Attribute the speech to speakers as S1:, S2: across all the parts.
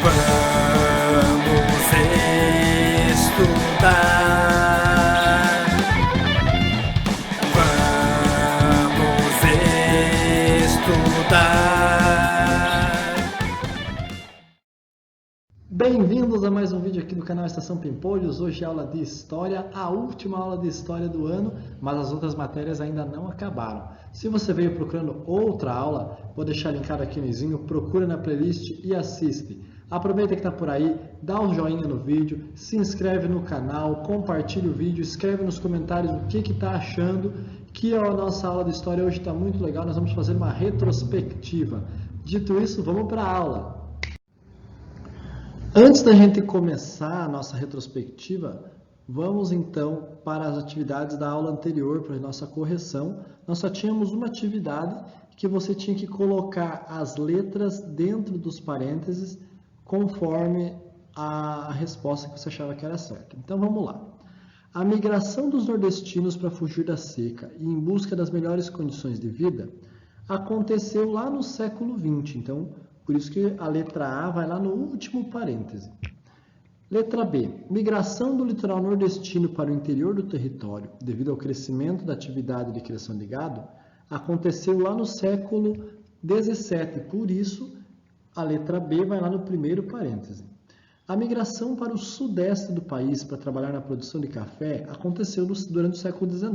S1: Vamos estudar. Vamos estudar.
S2: Bem-vindos a mais um vídeo aqui do canal Estação Pimpolhos. Hoje é aula de História, a última aula de História do ano, mas as outras matérias ainda não acabaram. Se você veio procurando outra aula, vou deixar linkado aqui no izinho, procura na playlist e assiste. Aproveita que está por aí, dá um joinha no vídeo, se inscreve no canal, compartilha o vídeo, escreve nos comentários o que está achando, que a nossa aula de História hoje está muito legal, nós vamos fazer uma retrospectiva. Dito isso, vamos para a aula. Antes da gente começar a nossa retrospectiva, vamos então para as atividades da aula anterior, para a nossa correção. Nós só tínhamos uma atividade que você tinha que colocar as letras dentro dos parênteses conforme a resposta que você achava que era certa. Então vamos lá. A migração dos nordestinos para fugir da seca e em busca das melhores condições de vida aconteceu lá no século XX. Então, por isso que a letra A vai lá no último parêntese. Letra B. Migração do litoral nordestino para o interior do território, devido ao crescimento da atividade de criação de gado, aconteceu lá no século XVII. Por isso, a letra B vai lá no primeiro parêntese. A migração para o sudeste do país para trabalhar na produção de café aconteceu durante o século XIX.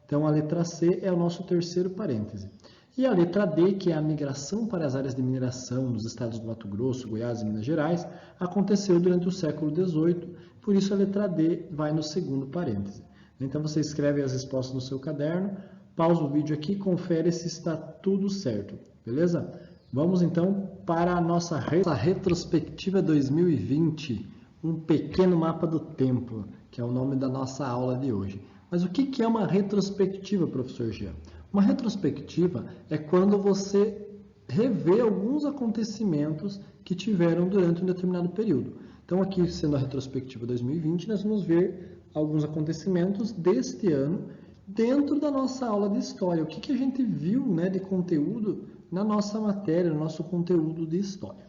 S2: Então, a letra C é o nosso terceiro parêntese. E a letra D, que é a migração para as áreas de mineração nos estados do Mato Grosso, Goiás e Minas Gerais, aconteceu durante o século XVIII, por isso a letra D vai no segundo parêntese. Então você escreve as respostas no seu caderno, pausa o vídeo aqui e confere se está tudo certo, beleza? Vamos então para a nossa retrospectiva 2020, um pequeno mapa do tempo, que é o nome da nossa aula de hoje. Mas o que é uma retrospectiva, professor Jean? Uma retrospectiva é quando você revê alguns acontecimentos que tiveram durante um determinado período. Então, aqui, sendo a retrospectiva 2020, nós vamos ver alguns acontecimentos deste ano dentro da nossa aula de História. O que a gente viu, né, de conteúdo na nossa matéria, no nosso conteúdo de História.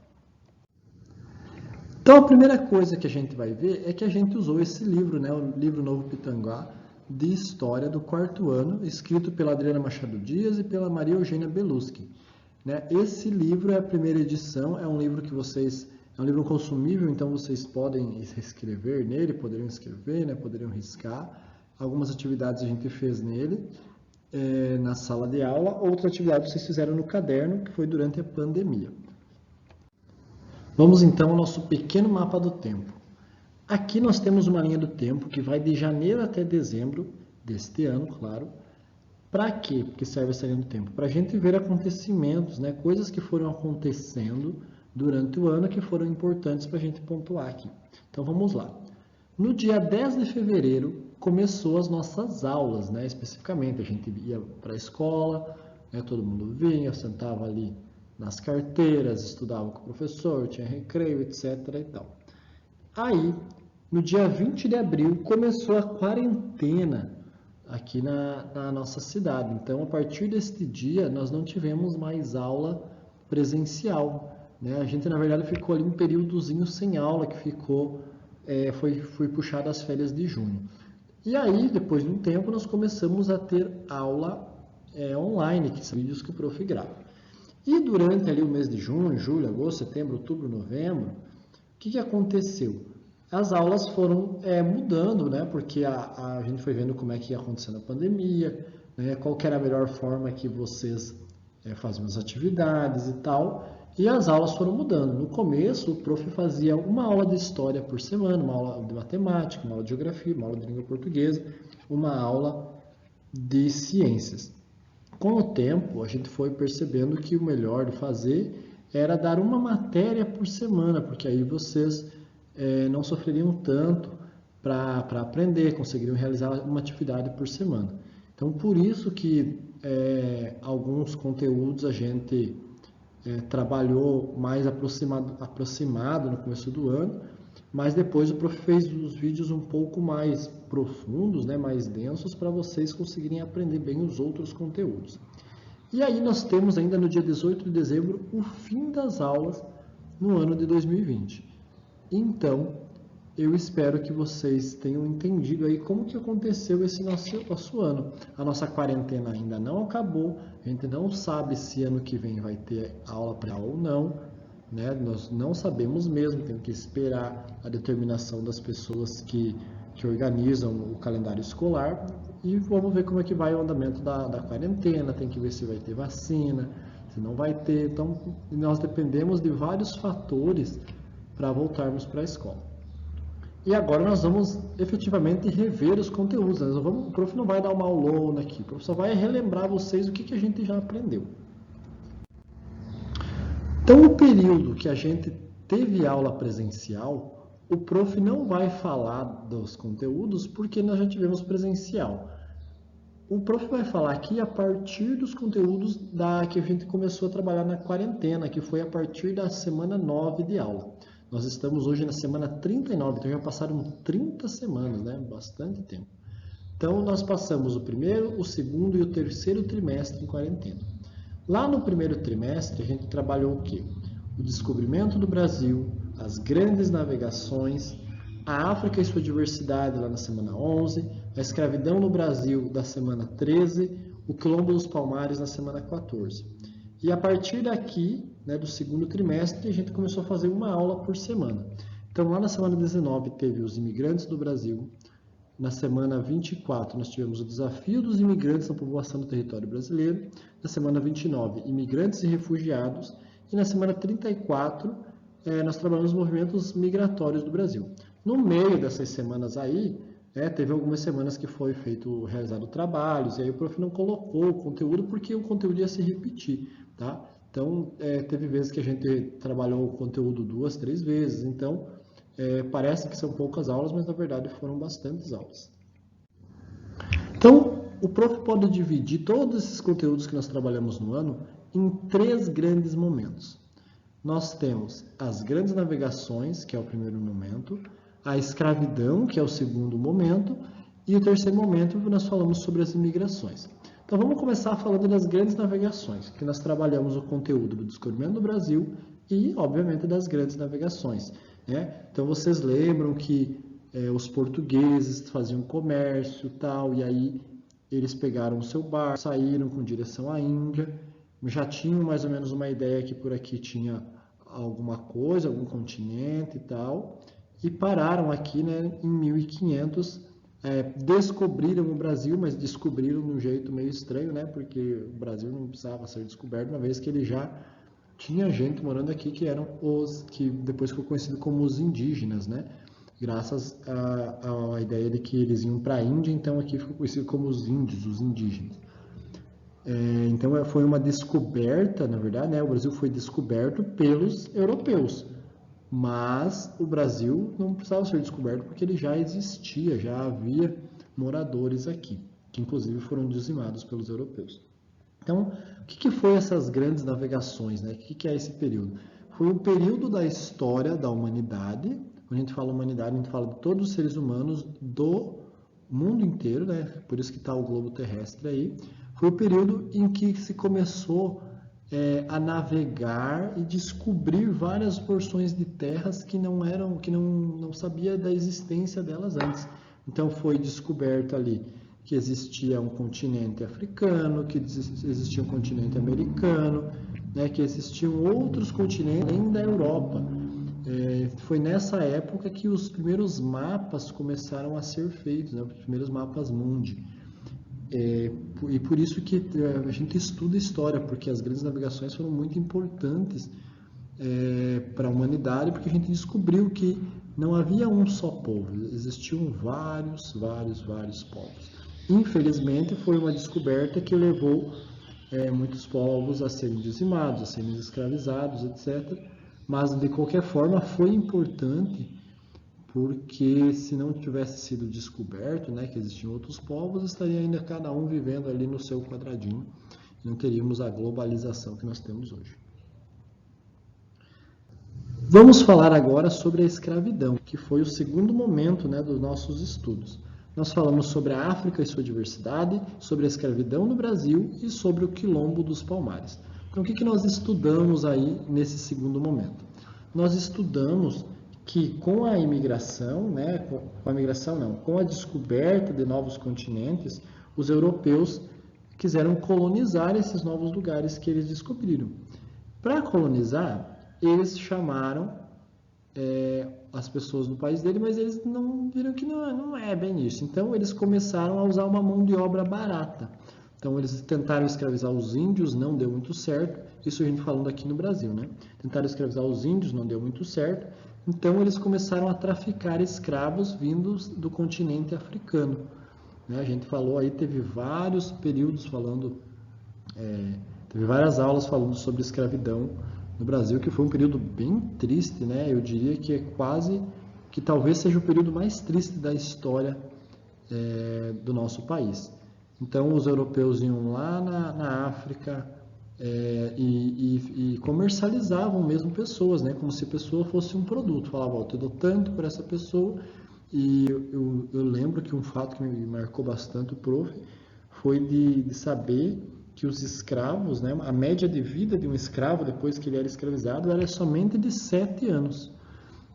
S2: Então, a primeira coisa que a gente vai ver é que a gente usou esse livro, né, o livro Novo Pitangá, de História do quarto ano, escrito pela Adriana Machado Dias e pela Maria Eugênia Beluschi. Esse livro é a primeira edição, é um livro que vocês, é um livro consumível, então vocês podem escrever nele, poderiam escrever, né, poderiam riscar. Algumas atividades a gente fez nele, na sala de aula, outra atividade vocês fizeram no caderno, que foi durante a pandemia. Vamos então ao nosso pequeno mapa do tempo. Aqui nós temos uma linha do tempo que vai de janeiro até dezembro deste ano, claro. Para quê? Porque serve essa linha do tempo? Para a gente ver acontecimentos, né? Coisas que foram acontecendo durante o ano que foram importantes para a gente pontuar aqui. Então vamos lá. No dia 10 de fevereiro começou as nossas aulas, né? Especificamente a gente ia para a escola, né? Todo mundo vinha, sentava ali nas carteiras, estudava com o professor, tinha recreio, etc. e tal. Aí, no dia 20 de abril, começou a quarentena aqui na nossa cidade. Então, a partir deste dia, nós não tivemos mais aula presencial, né? A gente, na verdade, ficou ali um períodozinho sem aula, que foi puxado as férias de junho. E aí, depois de um tempo, nós começamos a ter aula online, que são vídeos que o prof grava. E durante ali o mês de junho, julho, agosto, setembro, outubro, novembro, o que aconteceu? As aulas foram mudando, né? Porque a gente foi vendo como é que ia acontecendo a pandemia, né? Qual que era a melhor forma que vocês faziam as atividades e tal. E as aulas foram mudando. No começo, o prof fazia uma aula de história por semana, uma aula de matemática, uma aula de geografia, uma aula de língua portuguesa, uma aula de ciências. Com o tempo, a gente foi percebendo que o melhor de fazer era dar uma matéria por semana, porque aí vocês não sofreriam tanto para aprender, conseguiriam realizar uma atividade por semana. Então, por isso que alguns conteúdos a gente trabalhou mais aproximado no começo do ano, mas depois o prof fez os vídeos um pouco mais profundos, né, mais densos, para vocês conseguirem aprender bem os outros conteúdos. E aí nós temos ainda no dia 18 de dezembro o fim das aulas no ano de 2020. Então, eu espero que vocês tenham entendido aí como que aconteceu esse nosso ano. A nossa quarentena ainda não acabou, a gente não sabe se ano que vem vai ter aula presencial ou não, né? Nós não sabemos mesmo, temos que esperar a determinação das pessoas que organizam o calendário escolar e vamos ver como é que vai o andamento da quarentena, tem que ver se vai ter vacina, se não vai ter. Então, nós dependemos de vários fatores para voltarmos para a escola. E agora nós vamos efetivamente rever os conteúdos. O prof não vai dar uma aulona aqui, o prof só vai relembrar vocês o que a gente já aprendeu. Então, o período que a gente teve aula presencial, o prof não vai falar dos conteúdos porque nós já tivemos presencial. O prof vai falar aqui a partir dos conteúdos que a gente começou a trabalhar na quarentena, que foi a partir da semana 9 de aula. Nós estamos hoje na semana 39, então já passaram 30 semanas, né? Bastante tempo. Então, nós passamos o primeiro, o segundo e o terceiro trimestre em quarentena. Lá no primeiro trimestre, a gente trabalhou o quê? O descobrimento do Brasil, as grandes navegações, a África e sua diversidade lá na semana 11, a escravidão no Brasil da semana 13, o quilombo dos Palmares na semana 14. E a partir daqui, né, do segundo trimestre, a gente começou a fazer uma aula por semana. Então, lá na semana 19 teve os imigrantes do Brasil. Na semana 24 nós tivemos o desafio dos imigrantes na população do território brasileiro. Na semana 29, imigrantes e refugiados. E na semana 34, nós trabalhamos os movimentos migratórios do Brasil. No meio dessas semanas aí, teve algumas semanas que foi realizado trabalhos, e aí o prof não colocou o conteúdo porque o conteúdo ia se repetir, tá? Então, teve vezes que a gente trabalhou o conteúdo 2, 3 vezes, então parece que são poucas aulas, mas na verdade foram bastantes aulas. Então, o prof pode dividir todos esses conteúdos que nós trabalhamos no ano em 3 grandes momentos. Nós temos as grandes navegações, que é o primeiro momento, a escravidão, que é o segundo momento, e o terceiro momento nós falamos sobre as imigrações. Então vamos começar falando das grandes navegações, que nós trabalhamos o conteúdo do descobrimento do Brasil e, obviamente, das grandes navegações, né? Então vocês lembram que os portugueses faziam comércio e tal, e aí eles pegaram o seu barco, saíram com direção à Índia, já tinham mais ou menos uma ideia que por aqui tinha alguma coisa, algum continente e tal, e pararam aqui, né, em 1500, descobriram o Brasil, mas descobriram de um jeito meio estranho, né, porque o Brasil não precisava ser descoberto, uma vez que ele já tinha gente morando aqui que eram que depois ficou conhecido como os indígenas, né, graças à ideia de que eles iam para a Índia, então aqui ficou conhecido como os índios, os indígenas. Então foi uma descoberta, na verdade, né, o Brasil foi descoberto pelos europeus. Mas o Brasil não precisava ser descoberto porque ele já existia, já havia moradores aqui, que inclusive foram dizimados pelos europeus. Então, o que foi essas grandes navegações, né? O que é esse período? Foi um período da história da humanidade. Quando a gente fala humanidade, a gente fala de todos os seres humanos do mundo inteiro, né? Por isso que está o globo terrestre aí. Foi o período em que se começou a navegar e descobrir várias porções de terras que não sabia da existência delas antes. Então foi descoberto ali que existia um continente africano, que existia um continente americano, né, que existiam outros continentes além da Europa. Foi nessa época que os primeiros mapas começaram a ser feitos, né, os primeiros mapas mundi. E por isso que a gente estuda história, porque as grandes navegações foram muito importantes para a humanidade, porque a gente descobriu que não havia um só povo, existiam vários povos. Infelizmente, foi uma descoberta que levou muitos povos a serem dizimados, a serem escravizados, etc. Mas, de qualquer forma, foi importante, porque se não tivesse sido descoberto, né, que existiam outros povos, estaria ainda cada um vivendo ali no seu quadradinho, e não teríamos a globalização que nós temos hoje. Vamos falar agora sobre a escravidão, que foi o segundo momento, né, dos nossos estudos. Nós falamos sobre a África e sua diversidade, sobre a escravidão no Brasil e sobre o quilombo dos Palmares. Então, o que nós estudamos aí nesse segundo momento? nós estudamos que com a imigração, né, com a migração não, com a descoberta de novos continentes, os europeus quiseram colonizar esses novos lugares que eles descobriram. Para colonizar, eles chamaram as pessoas do país dele, mas eles não viram que não é bem isso. Então, eles começaram a usar uma mão de obra barata. Então, eles tentaram escravizar os índios, não deu muito certo. Isso a gente falando aqui no Brasil, né? Tentaram escravizar os índios, não deu muito certo. Então, eles começaram a traficar escravos vindos do continente africano. Né? A gente falou aí, teve vários períodos falando, teve várias aulas falando sobre escravidão no Brasil, que foi um período bem triste, né? Eu diria que é quase, que talvez seja o período mais triste da história do nosso país. Então, os europeus iam lá na África e comercializavam mesmo pessoas, né? Como se a pessoa fosse um produto. Falavam, eu te dou tanto por essa pessoa. E eu lembro que um fato que me marcou bastante o prof foi de saber que os escravos, né, a média de vida de um escravo depois que ele era escravizado era somente de 7 anos.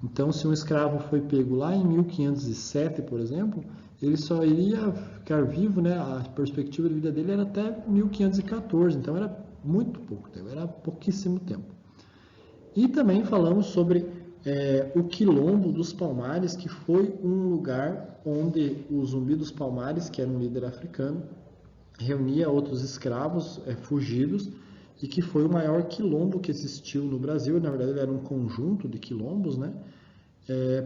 S2: Então, se um escravo foi pego lá em 1507, por exemplo, ele só iria ficar vivo, né, a perspectiva de vida dele era até 1514, então era muito pouco tempo, era pouquíssimo tempo. E também falamos sobre o Quilombo dos Palmares, que foi um lugar onde o Zumbi dos Palmares, que era um líder africano, reunia outros escravos fugidos e que foi o maior quilombo que existiu no Brasil. Na verdade, ele era um conjunto de quilombos, né?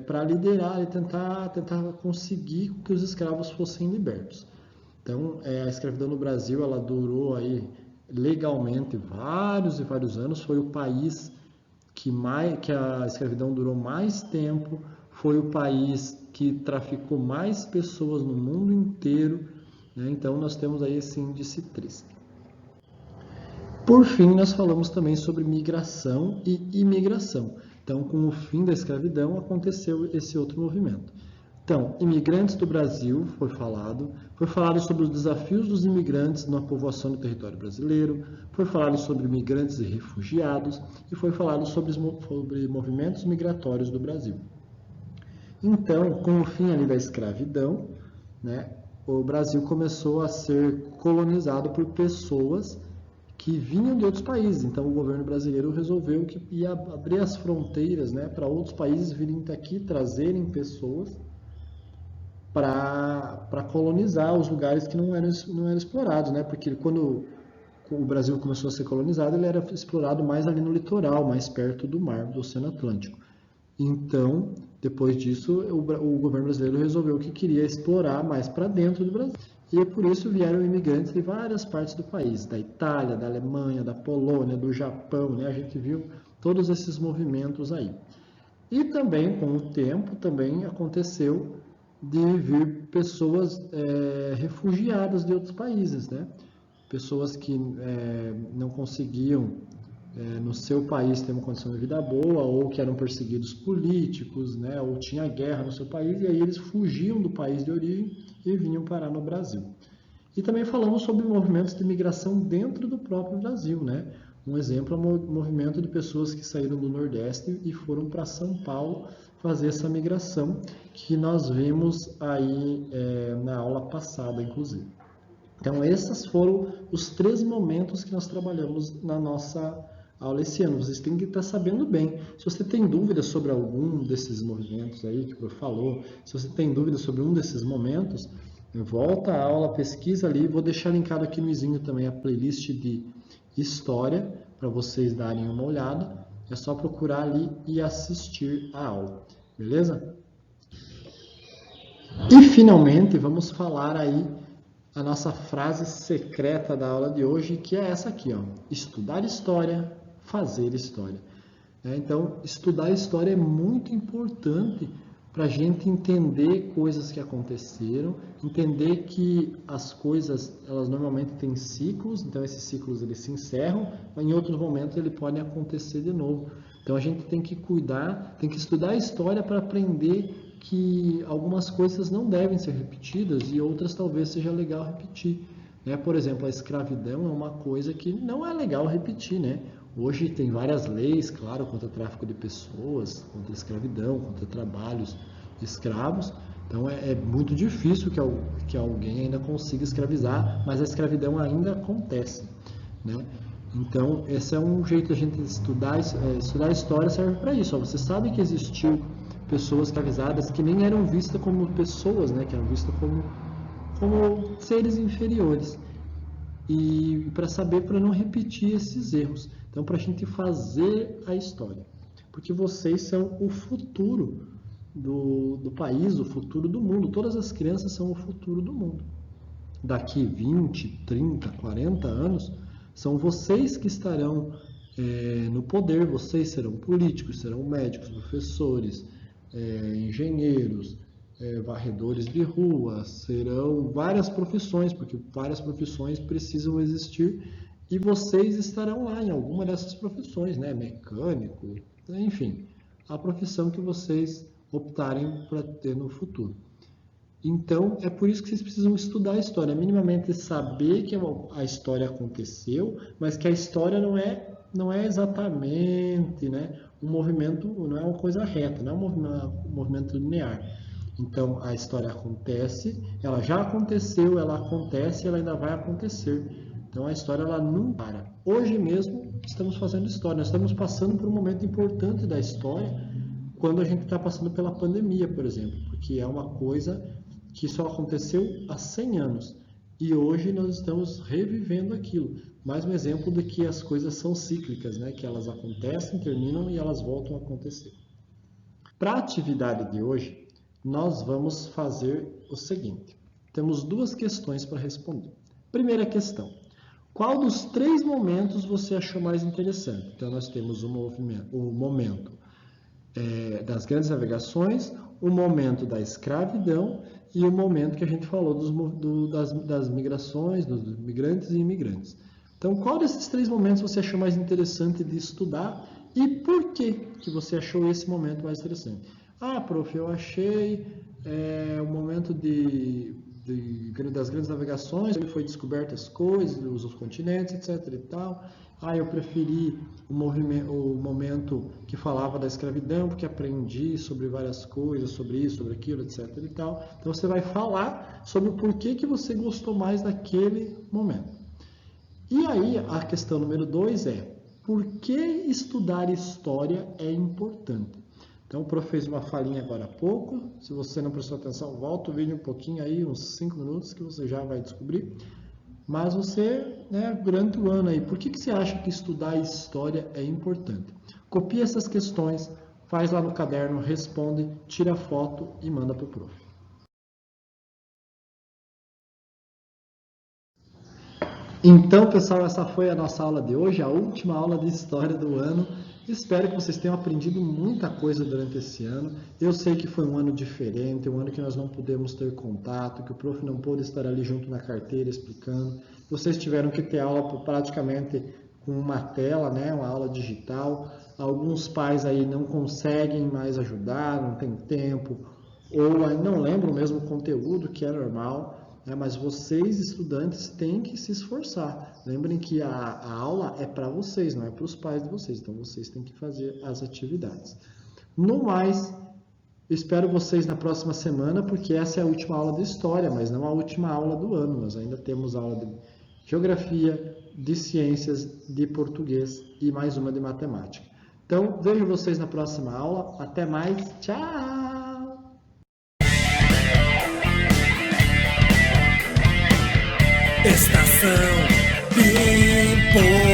S2: Para liderar e tentar conseguir que os escravos fossem libertos. Então, a escravidão no Brasil, ela durou aí legalmente vários e vários anos. Foi o país que a escravidão durou mais tempo, foi o país que traficou mais pessoas no mundo inteiro, né? Então, nós temos aí esse índice triste. Por fim, nós falamos também sobre migração e imigração. Então, com o fim da escravidão, aconteceu esse outro movimento. Então, imigrantes do Brasil foi falado sobre os desafios dos imigrantes na povoação do território brasileiro, foi falado sobre imigrantes e refugiados e foi falado sobre movimentos migratórios do Brasil. Então, com o fim ali da escravidão, né, o Brasil começou a ser colonizado por pessoas que vinham de outros países. Então, o governo brasileiro resolveu que ia abrir as fronteiras, né, para outros países virem aqui, trazerem pessoas para colonizar os lugares que não eram explorados, né? Porque quando o Brasil começou a ser colonizado, ele era explorado mais ali no litoral, mais perto do mar, do Oceano Atlântico. Então, depois disso, o governo brasileiro resolveu que queria explorar mais para dentro do Brasil. E por isso vieram imigrantes de várias partes do país, da Itália, da Alemanha, da Polônia, do Japão, né? A gente viu todos esses movimentos aí. E também, com o tempo, também aconteceu de vir pessoas refugiadas de outros países, né? Pessoas que não conseguiam no seu país ter uma condição de vida boa, ou que eram perseguidos políticos, né? Ou tinha guerra no seu país, e aí eles fugiam do país de origem e vinham parar no Brasil. E também falamos sobre movimentos de migração dentro do próprio Brasil, né? Um exemplo é o movimento de pessoas que saíram do Nordeste e foram para São Paulo fazer essa migração, que nós vimos aí na aula passada, inclusive. Então, esses foram os 3 momentos que nós trabalhamos na nossa aula esse ano. Vocês têm que estar sabendo bem. Se você tem dúvidas sobre algum desses movimentos aí que eu falou, se você tem dúvidas sobre um desses momentos, volta à aula, pesquisa ali. Vou deixar linkado aqui no izinho também a playlist de História, para vocês darem uma olhada. É só procurar ali e assistir a aula, beleza? E finalmente vamos falar aí a nossa frase secreta da aula de hoje, que é essa aqui, ó: estudar história, fazer história. Então, estudar história é muito importante para a gente entender coisas que aconteceram, entender que as coisas, elas normalmente têm ciclos, então esses ciclos eles se encerram, mas em outros momentos eles podem acontecer de novo. Então a gente tem que cuidar, tem que estudar a história para aprender que algumas coisas não devem ser repetidas e outras talvez seja legal repetir. Por exemplo, a escravidão é uma coisa que não é legal repetir, né? Hoje tem várias leis, claro, contra o tráfico de pessoas, contra a escravidão, contra trabalhos escravos. Então é muito difícil que alguém ainda consiga escravizar, mas a escravidão ainda acontece, né? Então esse é um jeito de a gente estudar a história, serve para isso. Ó, você sabe que existiu pessoas escravizadas que nem eram vistas como pessoas, né? Que eram vistas como seres inferiores. E para saber, para não repetir esses erros. Então, para a gente fazer a história. Porque vocês são o futuro do país, o futuro do mundo. Todas as crianças são o futuro do mundo. Daqui 20, 30, 40 anos, são vocês que estarão no poder. Vocês serão políticos, serão médicos, professores, engenheiros, varredores de rua, serão várias profissões, porque várias profissões precisam existir e vocês estarão lá em alguma dessas profissões, né? Mecânico, enfim, a profissão que vocês optarem para ter no futuro. Então, é por isso que vocês precisam estudar a história, minimamente saber que a história aconteceu, mas que a história não é exatamente, né, um movimento, não é uma coisa reta, não é um movimento linear. Então, a história acontece, ela já aconteceu, ela acontece e ela ainda vai acontecer. Então, a história ela não para. Hoje mesmo, estamos fazendo história. Nós estamos passando por um momento importante da história quando a gente está passando pela pandemia, por exemplo, porque é uma coisa que só aconteceu há 100 anos. E hoje nós estamos revivendo aquilo. Mais um exemplo de que as coisas são cíclicas, né? Que elas acontecem, terminam e elas voltam a acontecer. Para a atividade de hoje, nós vamos fazer o seguinte. Temos duas questões para responder. Primeira questão. Qual dos 3 momentos você achou mais interessante? Então, nós temos o momento das grandes navegações, o momento da escravidão e o momento que a gente falou das migrações, dos migrantes e imigrantes. Então, qual desses 3 momentos você achou mais interessante de estudar e por que você achou esse momento mais interessante? Ah, prof, eu achei o momento das grandes navegações, ele foi descoberto as coisas, os continentes, etc. e tal. Ah, eu preferi o momento que falava da escravidão, porque aprendi sobre várias coisas, sobre isso, sobre aquilo, etc. e tal. Então, você vai falar sobre o porquê que você gostou mais daquele momento. E aí, a questão número 2 é, por que estudar história é importante? Então, o prof fez uma falinha agora há pouco. Se você não prestou atenção, volta o vídeo um pouquinho aí, uns 5 minutos, que você já vai descobrir. Mas você, né, durante o ano aí, por que você acha que estudar história é importante? Copia essas questões, faz lá no caderno, responde, tira foto e manda para o prof. Então, pessoal, essa foi a nossa aula de hoje, a última aula de história do ano. Espero que vocês tenham aprendido muita coisa durante esse ano. Eu sei que foi um ano diferente, um ano que nós não pudemos ter contato, que o prof não pôde estar ali junto na carteira explicando. Vocês tiveram que ter aula praticamente com uma tela, né, uma aula digital. Alguns pais aí não conseguem mais ajudar, não tem tempo, ou não lembram mesmo o conteúdo, que é normal. Mas vocês, estudantes, têm que se esforçar. Lembrem que a aula é para vocês, não é para os pais de vocês. Então, vocês têm que fazer as atividades. No mais, espero vocês na próxima semana, porque essa é a última aula de História, mas não a última aula do ano. Nós ainda temos aula de Geografia, de Ciências, de Português e mais uma de Matemática. Então, vejo vocês na próxima aula. Até mais. Tchau!
S1: Estação Pimpolho.